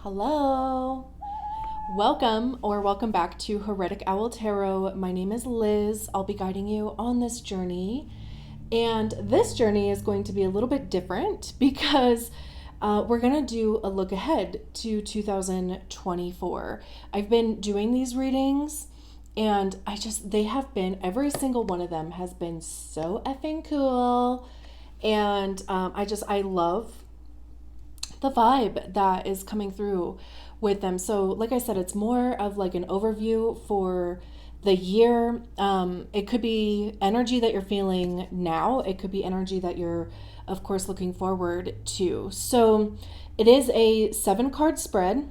Hello. Welcome back to Heretic Owl Tarot. My name is Liz. I'll be guiding you on this journey. And this journey is going to be a little bit different because we're going to do a look ahead to 2024. I've been doing these readings and every single one of them has been so effing cool. And I love the vibe that is coming through with them. So like I said, it's more of like an overview for the year. It could be energy that you're feeling now. It could be energy that you're, of course, looking forward to. So it is a 7-card spread,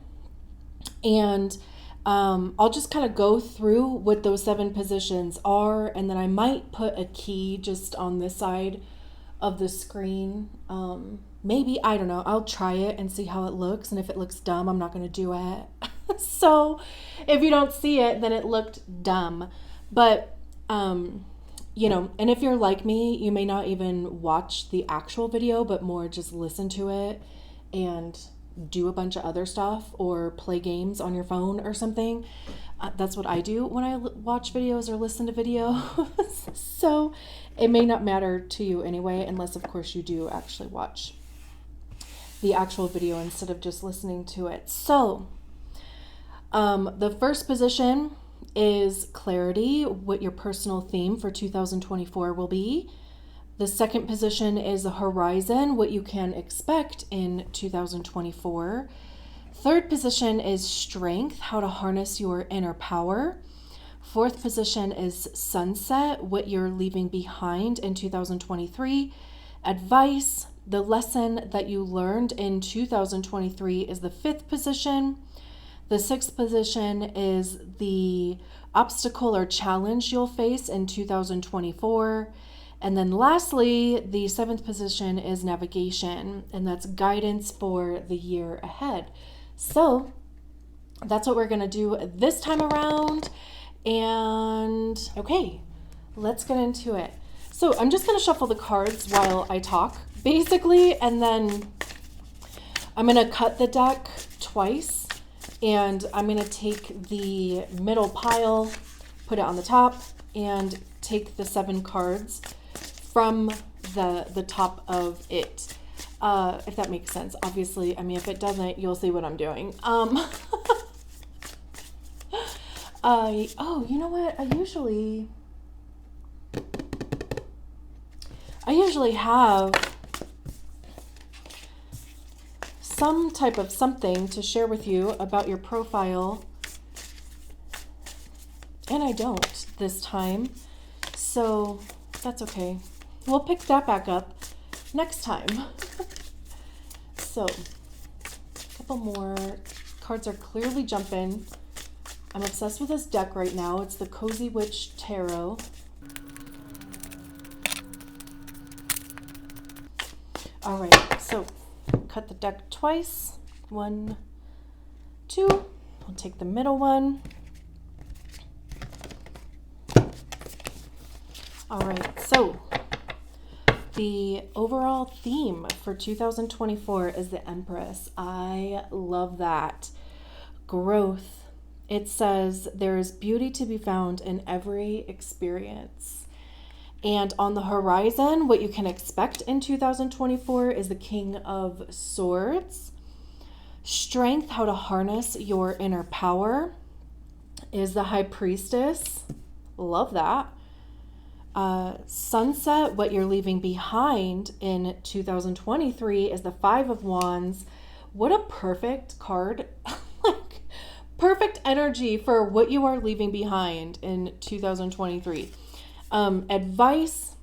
and I'll just kind of go through what those 7 positions are, and then I might put a key just on this side of the screen. Maybe, I don't know. I'll try it and see how it looks. And if it looks dumb, I'm not going to do it. So if you don't see it, then it looked dumb. But, and if you're like me, you may not even watch the actual video, but more just listen to it and do a bunch of other stuff or play games on your phone or something. That's what I do when I watch videos or listen to videos. So it may not matter to you anyway, unless of course you do actually watch the actual video instead of just listening to it. So the first position is clarity, what your personal theme for 2024 will be. The second position is the horizon, what you can expect in 2024. Third position is strength, how to harness your inner power. Fourth position is sunset, what you're leaving behind in 2023. Advice, the lesson that you learned in 2023 is the 5th position. The 6th position is the obstacle or challenge you'll face in 2024. And then lastly, the 7th position is navigation, and that's guidance for the year ahead. So that's what we're going to do this time around. And okay, let's get into it. So I'm just going to shuffle the cards while I talk, basically, and then I'm going to cut the deck twice, and I'm going to take the middle pile, put it on the top, and take the 7 cards from the top of it. If that makes sense. Obviously, I mean, if it doesn't, you'll see what I'm doing. You know what? I usually have some type of something to share with you about your profile, and I don't this time, so that's okay. We'll pick that back up next time. So, a couple more. Cards are clearly jumping. I'm obsessed with this deck right now. It's the Cozy Witch Tarot. All right, so cut the deck twice. 1, 2. I'll take the middle one. All right, so the overall theme for 2024 is the Empress. I love that. Growth. It says there is beauty to be found in every experience. And on the horizon, what you can expect in 2024 is the King of Swords. Strength, how to harness your inner power, is the High Priestess. Love that. Sunset, what you're leaving behind in 2023 is the 5 of Wands. What a perfect card. Like, perfect energy for what you are leaving behind in 2023. Advice,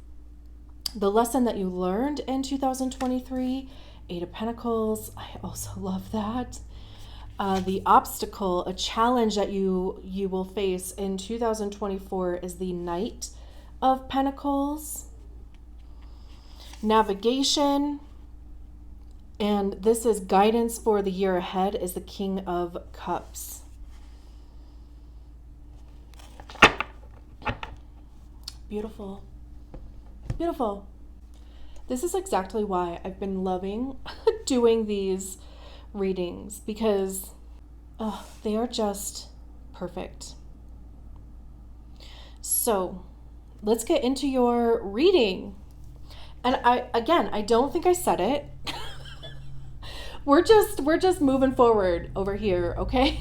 the lesson that you learned in 2023, 8 of Pentacles. I also love that. The obstacle, a challenge that you will face in 2024 is the Knight of Pentacles. Navigation, and this is guidance for the year ahead, is the King of Cups. Beautiful. Beautiful. This is exactly why I've been loving doing these readings because they are just perfect. So let's get into your reading. And I don't think I said it. We're just moving forward over here, okay?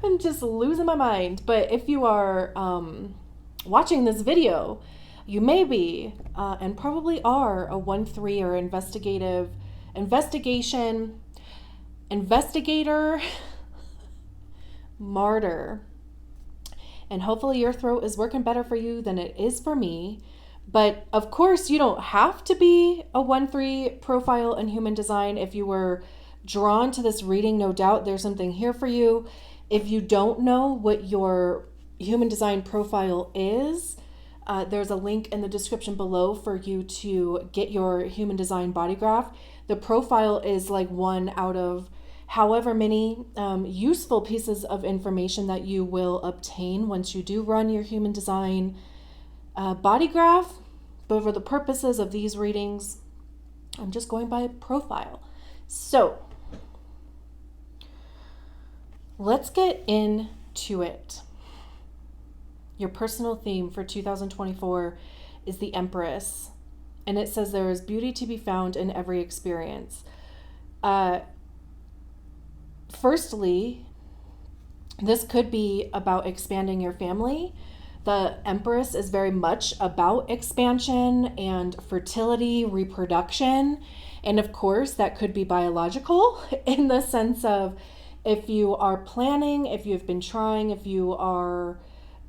I'm just losing my mind. But if you are watching this video, you may be and probably are a 1-3 or investigator, martyr. And hopefully your throat is working better for you than it is for me. But of course, you don't have to be a 1-3 profile in human design. If you were drawn to this reading, no doubt there's something here for you. If you don't know what your human design profile is, there's a link in the description below for you to get your human design body graph. The profile is like one out of however many useful pieces of information that you will obtain once you do run your human design body graph. But for the purposes of these readings, I'm just going by profile. So let's get into it. Your personal theme for 2024 is the Empress. And it says there is beauty to be found in every experience. Firstly, this could be about expanding your family. The Empress is very much about expansion and fertility, reproduction. And of course, that could be biological in the sense of if you are planning, if you've been trying, if you are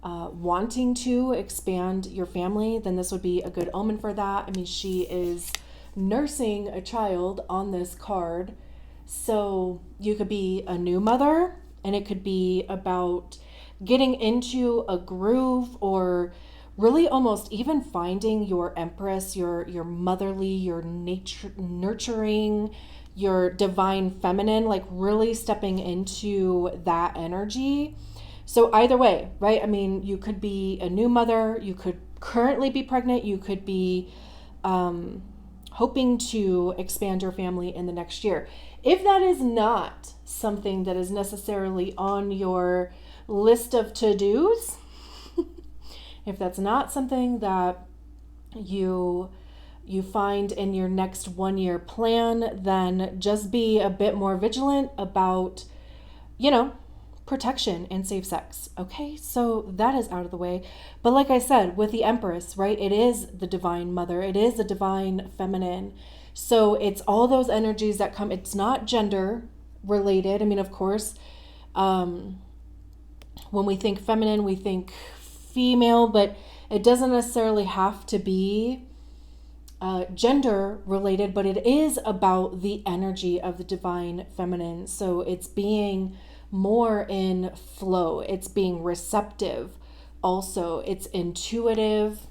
wanting to expand your family, then this would be a good omen for that. I mean, she is nursing a child on this card. So you could be a new mother, and it could be about getting into a groove, or really almost even finding your Empress, your motherly, your nurturing, your divine feminine, like really stepping into that energy. So either way, right? I mean, you could be a new mother, you could currently be pregnant, you could be hoping to expand your family in the next year. If that is not something that is necessarily on your list of to-dos, if that's not something that you find in your next 1 year plan, then just be a bit more vigilant about, protection and safe sex. Okay, so that is out of the way. But like I said, with the Empress, right, it is the divine mother, it is the divine feminine. So it's all those energies that come. It's not gender related. I mean, of course, when we think feminine, we think female, but it doesn't necessarily have to be gender related, but it is about the energy of the divine feminine. So it's being more in flow. It's being receptive. Also, it's intuitive.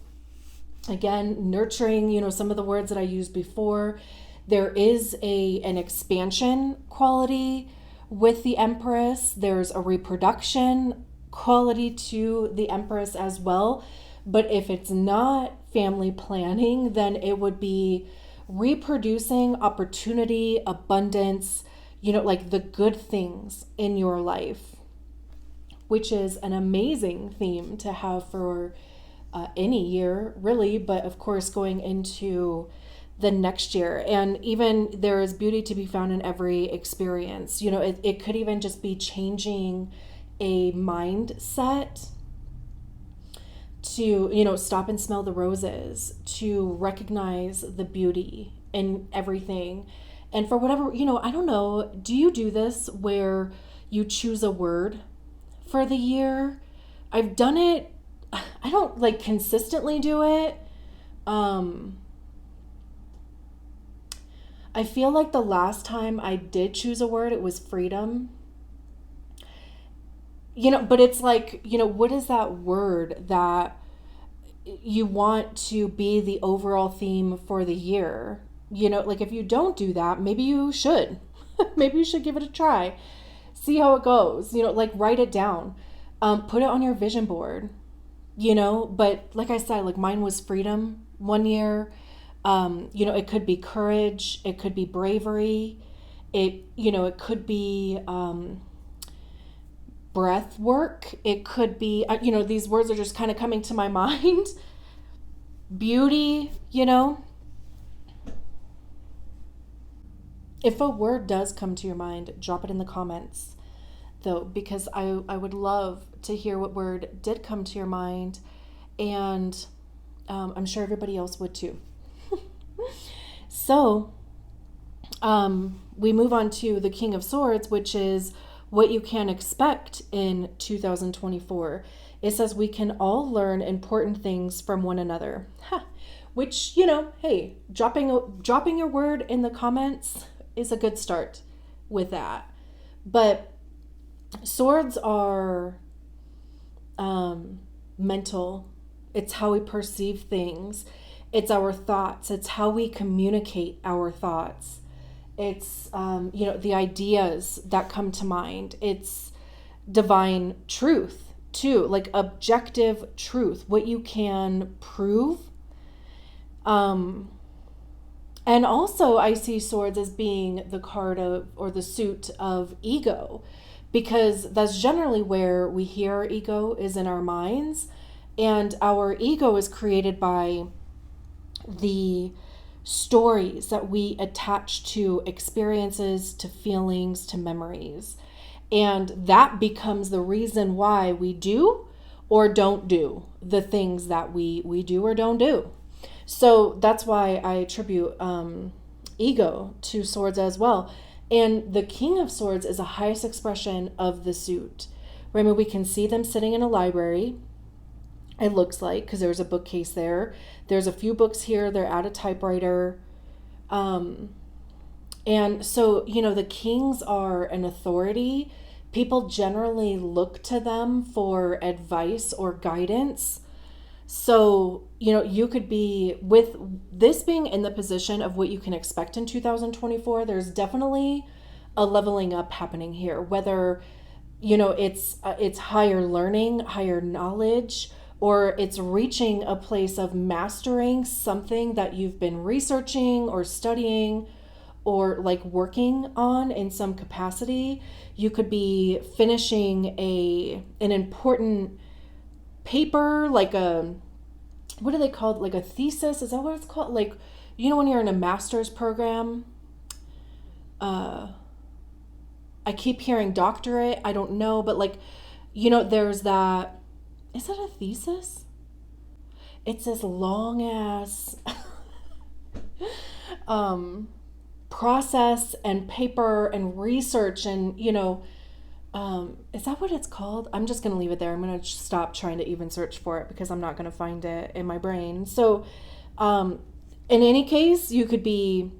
Again, nurturing, some of the words that I used before. There is an expansion quality with the Empress. There's a reproduction quality to the Empress as well. But if it's not family planning, then it would be reproducing, opportunity, abundance, like the good things in your life, which is an amazing theme to have for any year, really. But of course, going into the next year. And even there is beauty to be found in every experience. It could even just be changing a mindset to, stop and smell the roses, to recognize the beauty in everything. And for whatever, I don't know, do you do this where you choose a word for the year? I've done it. I don't consistently do it. I feel like the last time I did choose a word, it was freedom. But it's what is that word that you want to be the overall theme for the year? If you don't do that, maybe you should. Maybe you should give it a try. See how it goes. Write it down. Put it on your vision board. But like I said, mine was freedom 1 year. It could be courage, it could be bravery, it could be breath work, it could be, these words are just kind of coming to my mind. Beauty, If a word does come to your mind, drop it in the comments, though, because I would love to hear what word did come to your mind, and I'm sure everybody else would too. So, we move on to the King of Swords, which is what you can expect in 2024. It says we can all learn important things from one another. Which, hey, dropping your word in the comments is a good start with that. But swords are mental. It's how we perceive things. It's our thoughts. It's how we communicate our thoughts. It's, the ideas that come to mind. It's divine truth, too, like objective truth, what you can prove. And also I see swords as being the card of, or the suit of ego, because that's generally where we hear our ego is in our minds. And our ego is created by the stories that we attach to experiences, to feelings, to memories. And that becomes the reason why we do or don't do the things that we do or don't do. So that's why I attribute ego to swords as well. And the King of Swords is the highest expression of the suit. Remember, we can see them sitting in a library. It looks like, because there's a bookcase there. There's a few books here. They're at a typewriter. And so, the kings are an authority. People generally look to them for advice or guidance. So, you could be, with this being in the position of what you can expect in 2024, there's definitely a leveling up happening here. Whether, it's higher learning, higher knowledge, or it's reaching a place of mastering something that you've been researching or studying or like working on in some capacity. You could be finishing an important paper, like what do they call it? Like a thesis? Is that what it's called? Like, when you're in a master's program, I keep hearing doctorate. I don't know, but there's that. Is that a thesis? It's this long ass process and paper and research and, is that what it's called? I'm just going to leave it there. I'm going to stop trying to even search for it because I'm not going to find it in my brain. So, in any case, you could be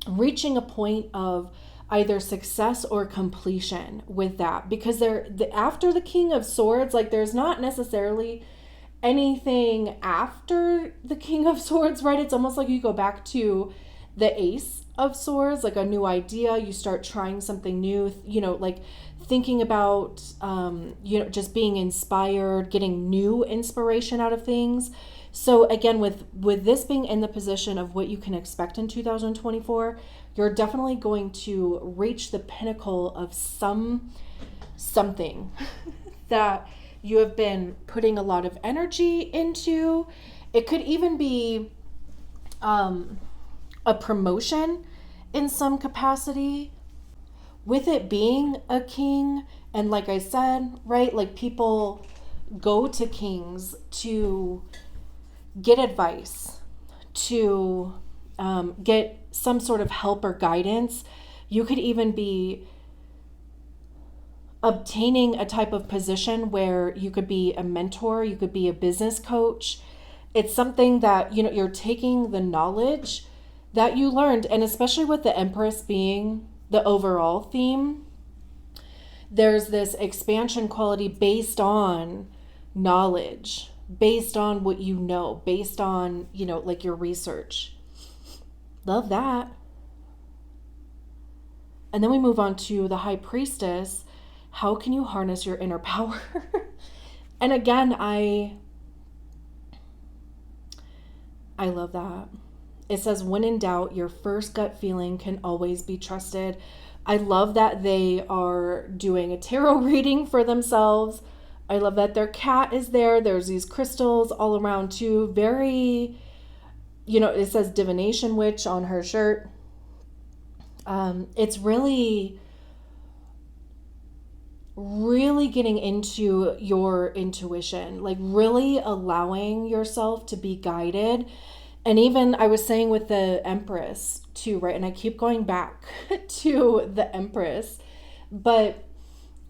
reaching a point of either success or completion with that, because after the King of Swords, there's not necessarily anything after the King of Swords, right? It's almost like you go back to the Ace of Swords, like a new idea. You start trying something new, thinking about, just being inspired, getting new inspiration out of things. So again, with this being in the position of what you can expect in 2024, you're definitely going to reach the pinnacle of something that you have been putting a lot of energy into. It could even be a promotion in some capacity. With it being a king, and like I said, right, people go to kings to get advice, to get some sort of help or guidance. You could even be obtaining a type of position where you could be a mentor, you could be a business coach. It's something that, you're taking the knowledge that you learned, and especially with the Empress being the overall theme, there's this expansion quality based on knowledge, based on what you know, based on, your research. Love that. And then we move on to the High Priestess. How can you harness your inner power? And again, I love that. It says, when in doubt, your first gut feeling can always be trusted. I love that they are doing a tarot reading for themselves. I love that their cat is there. There's these crystals all around too. Very, it says divination witch on her shirt. It's really, really getting into your intuition, like really allowing yourself to be guided. And even I was saying with the Empress too, right? And I keep going back to the Empress, but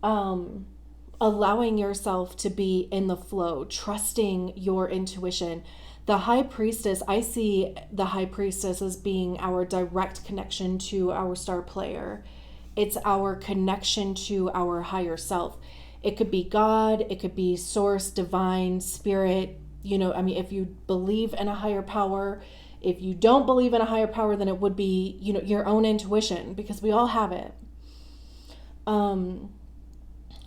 allowing yourself to be in the flow, trusting your intuition. The High Priestess, I see the High Priestess as being our direct connection to our star player. It's our connection to our higher self. It could be God, it could be source, divine, spirit. If you believe in a higher power, if you don't believe in a higher power, then it would be, your own intuition, because we all have it.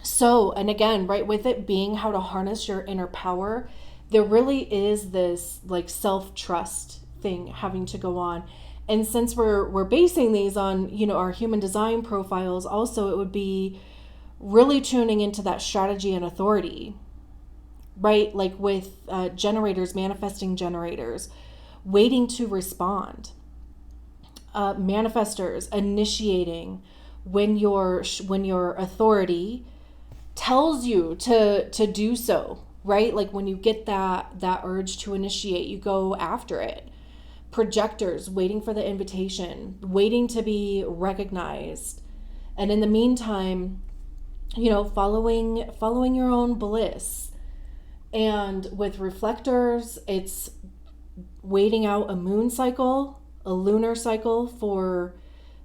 So, and again, right, with it being how to harness your inner power, there really is this like self-trust thing having to go on. And since we're basing these on, our human design profiles, also it would be really tuning into that strategy and authority, right? Like with generators, manifesting generators, waiting to respond. Manifestors, initiating when your authority tells you to do so, right? Like when you get that urge to initiate, you go after it. Projectors, waiting for the invitation, waiting to be recognized. And in the meantime, following your own bliss. And with reflectors, it's waiting out a moon cycle, a lunar cycle for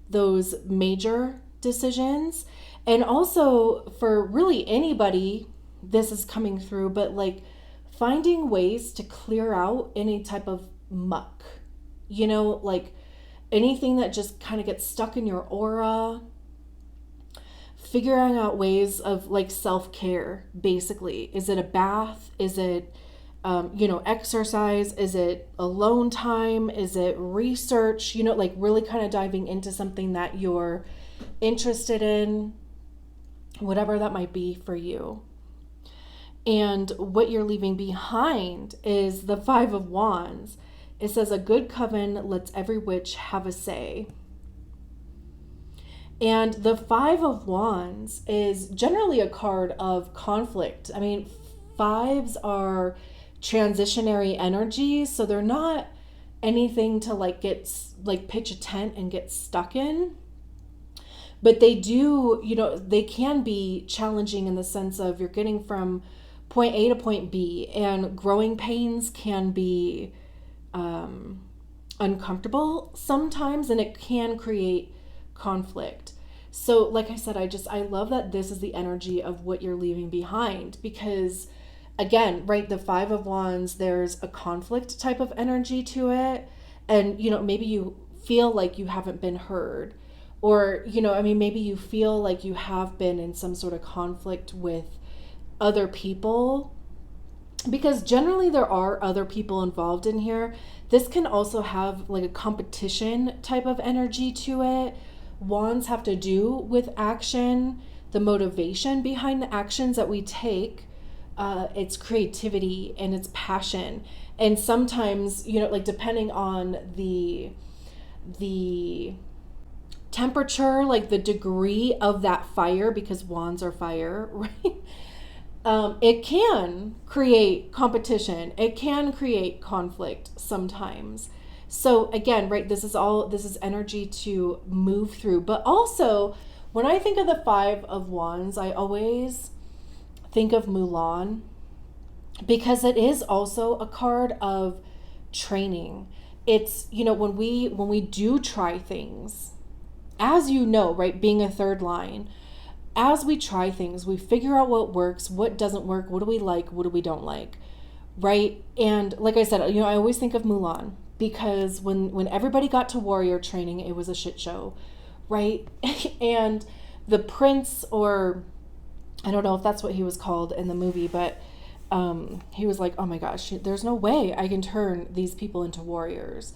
those major decisions. And also for really anybody, this is coming through, but like finding ways to clear out any type of muck, like anything that just kind of gets stuck in your aura. Figuring out ways of like self-care, basically. Is it a bath? Is it, exercise? Is it alone time? Is it research? Like really kind of diving into something that you're interested in, whatever that might be for you. And what you're leaving behind is the Five of Wands. It says, a good coven lets every witch have a say. And the Five of Wands is generally a card of conflict. I mean, fives are transitionary energies, so they're not anything to pitch a tent and get stuck in. But they do, they can be challenging in the sense of you're getting from point A to point B, and growing pains can be uncomfortable sometimes, and it can create conflict. So like I said, I love that this is the energy of what you're leaving behind, because again, right, the Five of Wands, there's a conflict type of energy to it. And, maybe you feel like you haven't been heard, or, maybe you feel like you have been in some sort of conflict with other people, because generally there are other people involved in here. This can also have like a competition type of energy to it. Wands have to do with action, the motivation behind the actions that we take. It's creativity and it's passion. And sometimes, depending on the temperature, like the degree of that fire, because wands are fire, right? It can create competition. It can create conflict sometimes. So again, right, this is energy to move through. But also, when I think of the Five of Wands, I always think of Mulan, because it is also a card of training. It's, when we do try things, as right, being a third line, as we try things, we figure out what works, what doesn't work, what do we like, what do we don't like, right? And like I said, I always think of Mulan, because when everybody got to warrior training, it was a shit show, right? And the prince, or I don't know if that's what he was called in the movie, but he was like, oh my gosh, there's no way I can turn these people into warriors,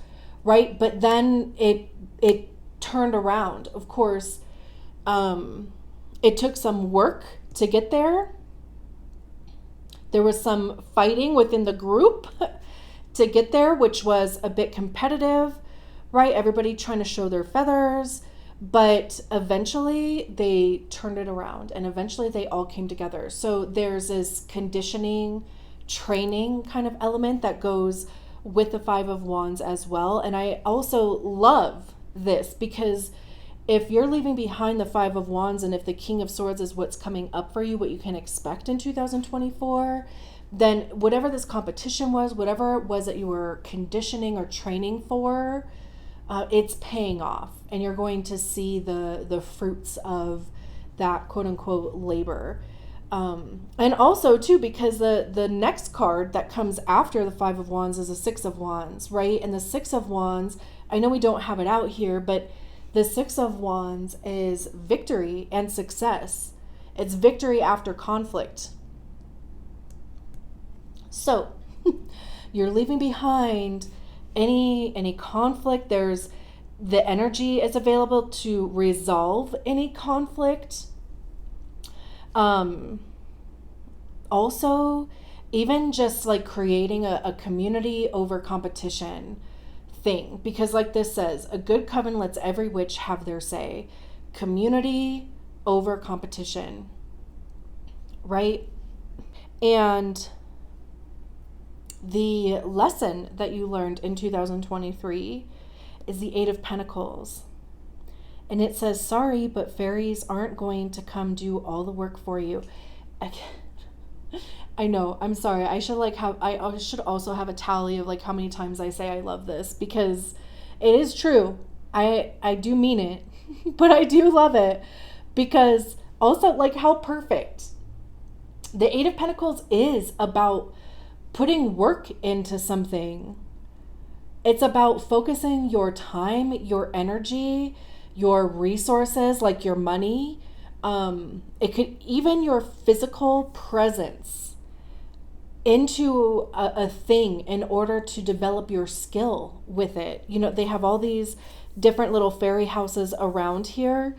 right? But then it turned around. Of course, it took some work to get there. There was some fighting within the group to get there, which was a bit competitive, right? Everybody trying to show their feathers. But eventually they turned it around and eventually they all came together. So there's this conditioning, training kind of element that goes with the Five of Wands as well. And I also love this because if you're leaving behind the Five of Wands and if the King of Swords is what's coming up for you, what you can expect in 2024, then whatever this competition was, whatever it was that you were conditioning or training for, it's paying off, and you're going to see the fruits of that quote unquote labor. And also too, because the next card that comes after the Five of Wands is the Six of Wands, right? And the Six of Wands, I know we don't have it out here, but the Six of Wands is victory and success. It's victory after conflict. So you're leaving behind any conflict. There's the energy is available to resolve any conflict. Also, even just like creating a community over competition thing, because like this says, a good coven lets every witch have their say. Community over competition, right? And the lesson that you learned in 2023 is the Eight of Pentacles. And it says, sorry, but fairies aren't going to come do all the work for you. I know, I'm sorry. I should I should also have a tally of like how many times I say I love this, because it is true. I do mean it, but I do love it because also like how perfect. The Eight of Pentacles is about putting work into something. It's about focusing your time, your energy, your resources, like your money. It could even your physical presence into a thing in order to develop your skill with it. You know, they have all these different little fairy houses around here,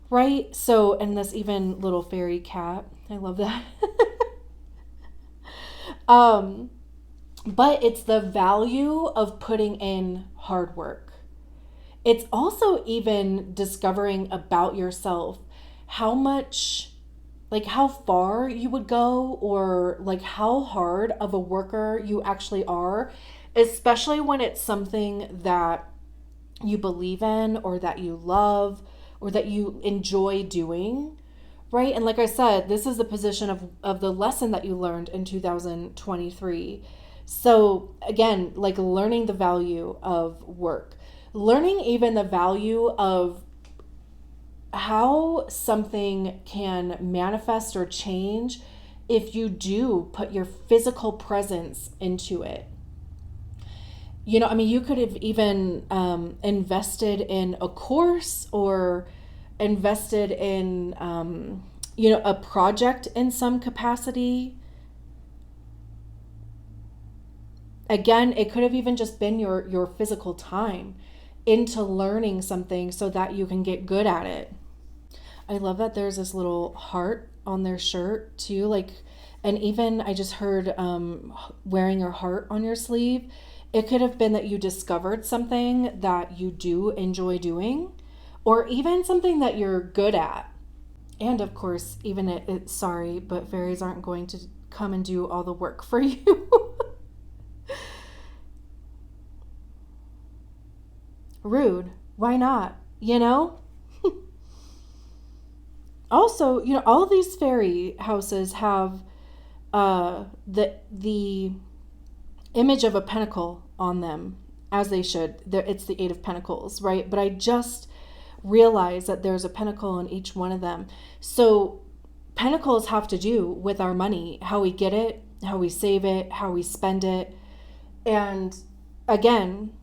right? So, and this even little fairy cat. I love that. But it's the value of putting in hard work. It's also even discovering about yourself how much, like how far you would go, or like how hard of a worker you actually are, especially when it's something that you believe in or that you love or that you enjoy doing, right? And like I said, this is the position of the lesson that you learned in 2023. So again, like learning the value of work, learning even the value of how something can manifest or change if you do put your physical presence into it. You know, I mean, you could have even invested in a course or invested in, a project in some capacity. Again, it could have even just been your physical time into learning something so that you can get good at it. I love that there's this little heart on their shirt too. Like, and even I just heard wearing your heart on your sleeve. It could have been that you discovered something that you do enjoy doing, or even something that you're good at. And of course, even it's sorry, but fairies aren't going to come and do all the work for you. Rude. Why not? You know? Also, you know, all these fairy houses have the image of a pentacle on them, as they should. It's the Eight of Pentacles, right? But I just realized that there's a pentacle in each one of them. So pentacles have to do with our money, how we get it, how we save it, how we spend it. And again,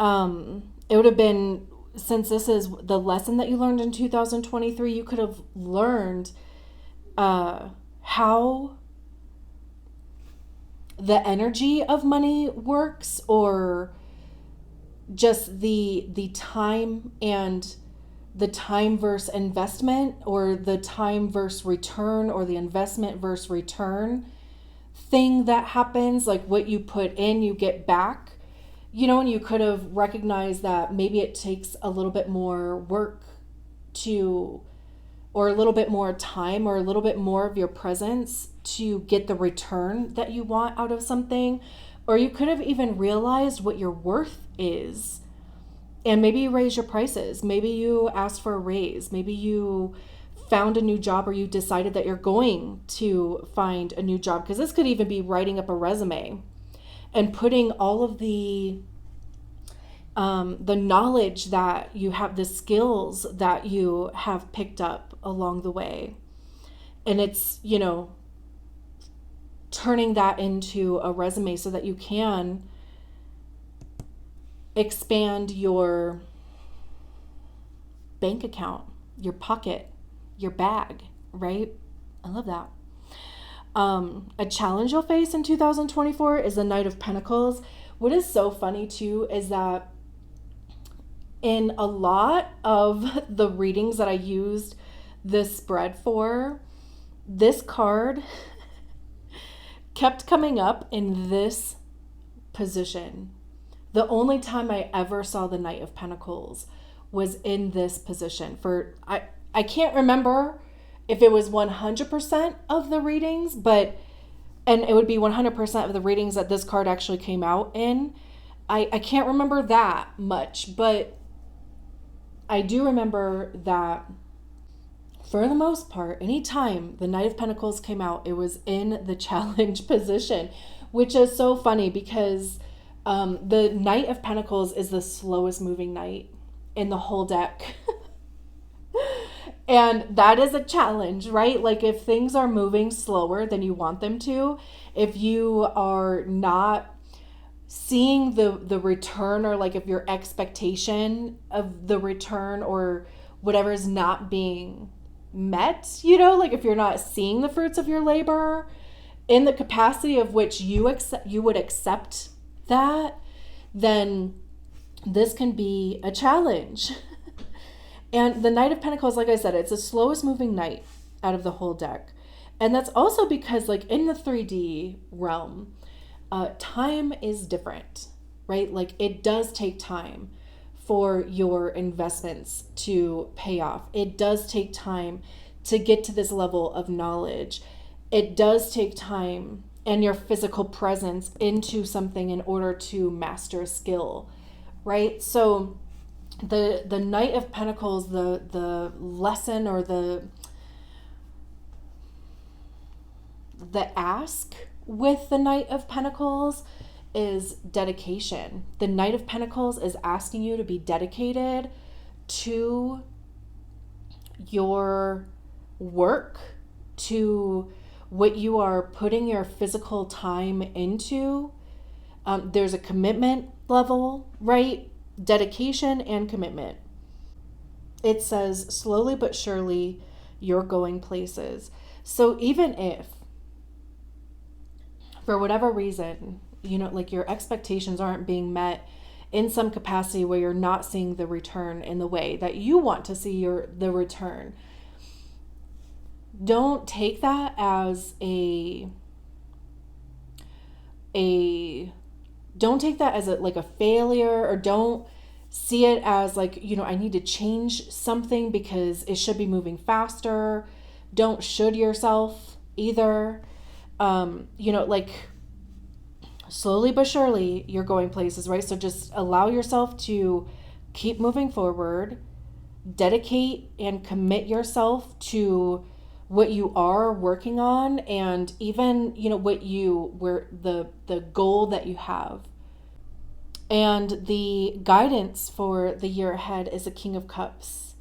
it would have been, since this is the lesson that you learned in 2023, you could have learned how the energy of money works, or just the time and the time versus investment, or the time versus return, or the investment versus return thing that happens. Like what you put in, you get back, and you could have recognized that maybe it takes a little bit more work to, or a little bit more time, or a little bit more of your presence to get the return that you want out of something. Or you could have even realized what your worth is. And maybe you raise your prices. Maybe you asked for a raise. Maybe you found a new job, or you decided that you're going to find a new job. Because this could even be writing up a resume and putting all of the knowledge that you have, the skills that you have picked up along the way. And it's, turning that into a resume so that you can expand your bank account, your pocket, your bag, right? I love that. A challenge you'll face in 2024 is the Knight of Pentacles. What is so funny too is that in a lot of the readings that I used this spread for, this card kept coming up in this position. The only time I ever saw the Knight of Pentacles was in this position. I can't remember if it was 100% of the readings, and it would be 100% of the readings that this card actually came out in. I can't remember that much, but I do remember that for the most part, anytime the Knight of Pentacles came out, it was in the challenge position, which is so funny because the Knight of Pentacles is the slowest moving knight in the whole deck. And that is a challenge, right? Like if things are moving slower than you want them to, if you are not seeing the return, or like if your expectation of the return or whatever is not being met, like if you're not seeing the fruits of your labor in the capacity of which you would accept that, then this can be a challenge. And the Knight of Pentacles, like I said, it's the slowest moving knight out of the whole deck. And that's also because, like, in the 3D realm, time is different, right? Like it does take time for your investments to pay off. It does take time to get to this level of knowledge. It does take time and your physical presence into something in order to master a skill, right? So the Knight of Pentacles, the lesson, or the ask with the Knight of Pentacles is dedication. The Knight of Pentacles is asking you to be dedicated to your work, to what you are putting your physical time into. There's a commitment level, right? Dedication and commitment. It says, slowly but surely, you're going places. So even if, for whatever reason, like your expectations aren't being met in some capacity, where you're not seeing the return in the way that you want to see the return, don't take that as don't take that as like a failure, or don't see it as like, I need to change something because it should be moving faster. Don't should yourself either. Like slowly but surely you're going places, right? So just allow yourself to keep moving forward, dedicate and commit yourself to what you are working on, and even, where the goal that you have. And the guidance for the year ahead is a King of Cups.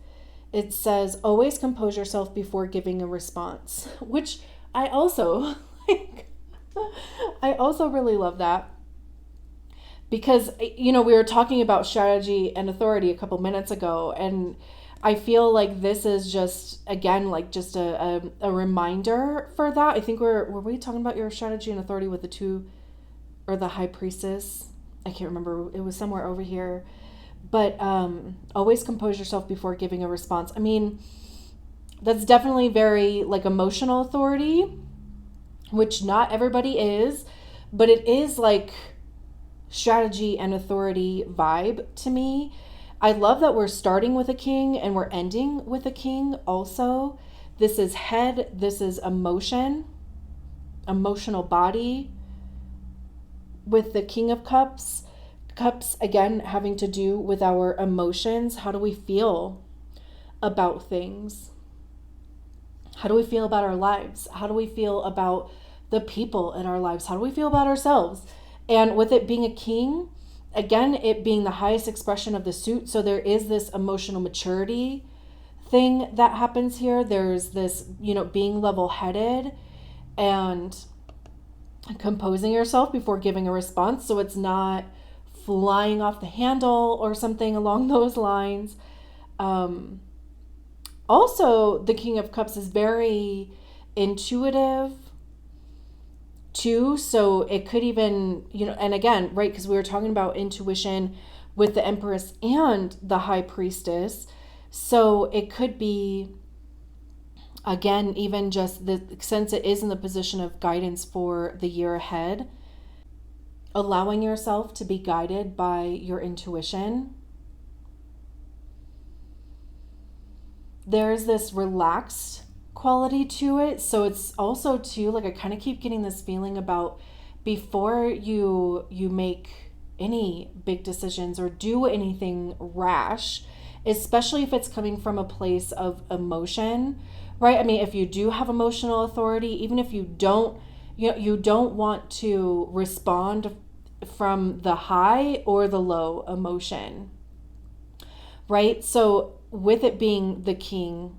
It says, always compose yourself before giving a response, which I also like. I also really love that, because, we were talking about strategy and authority a couple minutes ago, and I feel like this is just, again, like just a reminder for that. I think were we talking about your strategy and authority with the two or the high priestess. I can't remember. It was somewhere over here. But always compose yourself before giving a response. I mean, that's definitely very like emotional authority, which not everybody is, but it is like strategy and authority vibe to me. I love that we're starting with a king and we're ending with a king also. This is head, this is emotion, emotional body with the King of Cups. Cups, again, having to do with our emotions. How do we feel about things? How do we feel about our lives? How do we feel about the people in our lives? How do we feel about ourselves? And with it being a king, again, it being the highest expression of the suit. So there is this emotional maturity thing that happens here. There's this, being level-headed and composing yourself before giving a response. So it's not flying off the handle or something along those lines. Also, the King of Cups is very intuitive too. So it could even, and again, right, because we were talking about intuition with the Empress and the High Priestess. So it could be, again, even just since it is in the position of guidance for the year ahead, allowing yourself to be guided by your intuition. There's this relaxed quality to it. So it's also too, like, I kind of keep getting this feeling about before you make any big decisions or do anything rash, especially if it's coming from a place of emotion, right? I mean, if you do have emotional authority, even if you don't, you don't want to respond from the high or the low emotion, right? So with it being the king,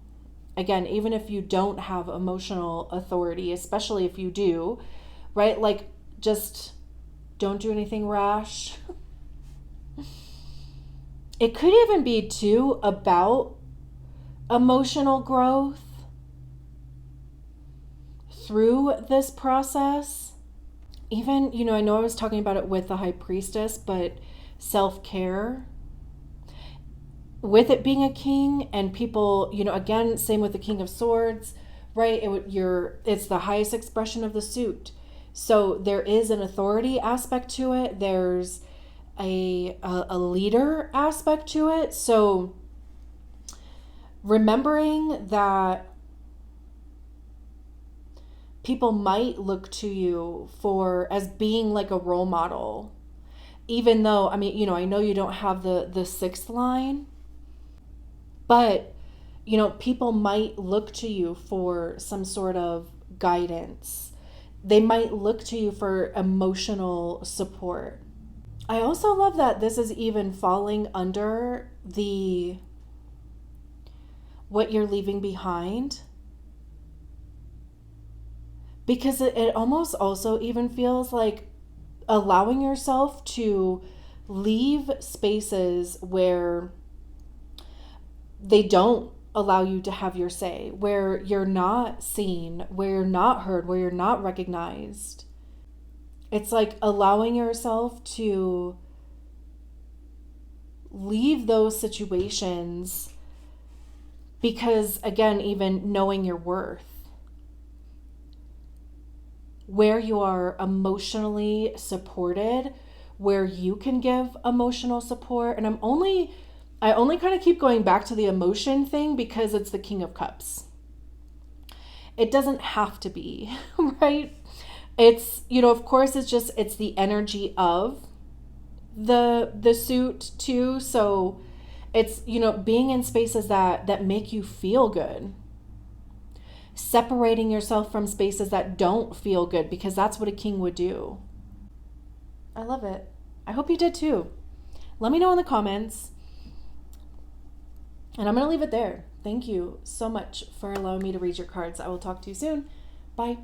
again, even if you don't have emotional authority, especially if you do, right? Like, just don't do anything rash. It could even be too about emotional growth through this process. Even, I know I was talking about it with the High Priestess, but self-care with it being a king and people, again, same with the King of Swords, right? It's the highest expression of the suit. So there is an authority aspect to it. There's a leader aspect to it. So remembering that people might look to you as being like a role model, even though, I mean, I know you don't have the sixth line, but, people might look to you for some sort of guidance. They might look to you for emotional support. I also love that this is even falling under what you're leaving behind, because it almost also even feels like allowing yourself to leave spaces where they don't allow you to have your say, where you're not seen, where you're not heard, where you're not recognized. It's like allowing yourself to leave those situations because, again, even knowing your worth, where you are emotionally supported, where you can give emotional support. And I only kind of keep going back to the emotion thing because it's the King of Cups. It doesn't have to be, right? It's, of course, it's the energy of the suit too. So it's, being in spaces that make you feel good. Separating yourself from spaces that don't feel good, because that's what a king would do. I love it. I hope you did too. Let me know in the comments. And I'm going to leave it there. Thank you so much for allowing me to read your cards. I will talk to you soon. Bye.